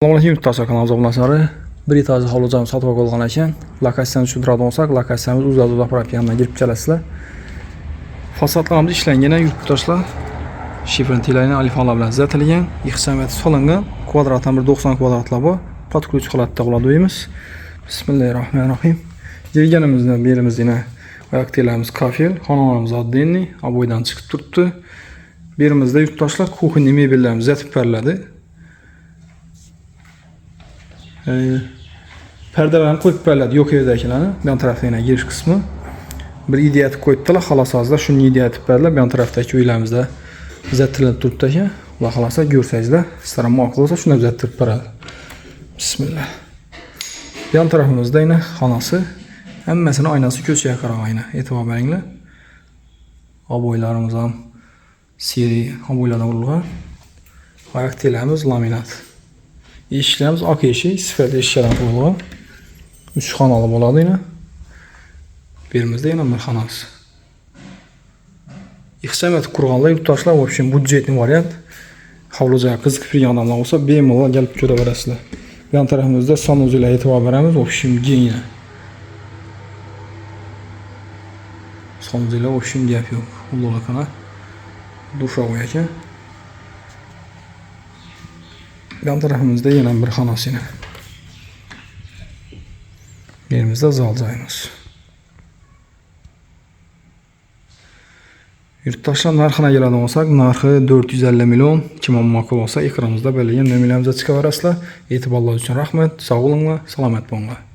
Assalomu yurtdoshlar, kanalga obunasizlar. Bir etajli hovli-joyni sotib olgan ekan. Lokatsiyani tushuntiradigan bo'lsak, lokatsiyamiz Uzadud propiyandan girib kelasizlar. Fasadlarimiz ishlangan yurtdoshlar. Shifrin tilayni alifonlar bilan zatilgan, ixchamiyati solingan, kvadratdan 190 kvadratlar bor. Podключ holatda qoladi. Bismillahirrohmanirrohim. Jirganimizdan berimiz yana oyoq telarimiz kafel, xonamiz oddiy, aboydan chiqib turibdi. Berimizda yurtdoshlar kuxniy mebellarimiz zatib beriladi. Perdelarni qo'yib beriladi, yo'q yerdagilarni. Bu tarafdagi girish qismi. Bir ideya etib qo'yibdilar, xolos hozir shuni ideya etib beriladi. Bu tarafdagi uylarimizda zatilib turibdi ekan. Va xolos ko'rsangizlar, sizlarga ma'qul bo'lsa shuni zatilib beradi. Bismillah. Bu tarafimizda yana xonasi, hammasini oynasi ko'chaga qarab oyna. E'tibor beringlar. Aboylarimiz ham seri aboylardan urilgan. Oyoq telarimiz laminat. Eshiklarimiz oq eshik, sifatli eshiklardan qurilgan. 3 xonali bo'ladi yana. Berimizda yana bir xonasi. Ixchamiyat qurganlar yurtdoshlar, в общем, budjetli variant. Hovli-joy qiziqib turgan odamlar bo'lsa, bemalol kelib ko'raverasizlar. Bu tarafimizda sanuzelga e'tibor beramiz, в общем, keng. Sanuzelga, в общем, gap yo'q. Uloqana dushovoy ekan. Yan tarafımızda yana bir xonasi. Yerimizde zal joyimiz. Yurtdoshlar narxına keladigan bo'lsak, narxi 450 million. Kim ma'qul bo'lsa, ekranimizda belgilangan nomerlarimizga chiqaverasizlar. E'tiborlar uchun rahmat. Sog' bo'linglar, salomat bo'linglar.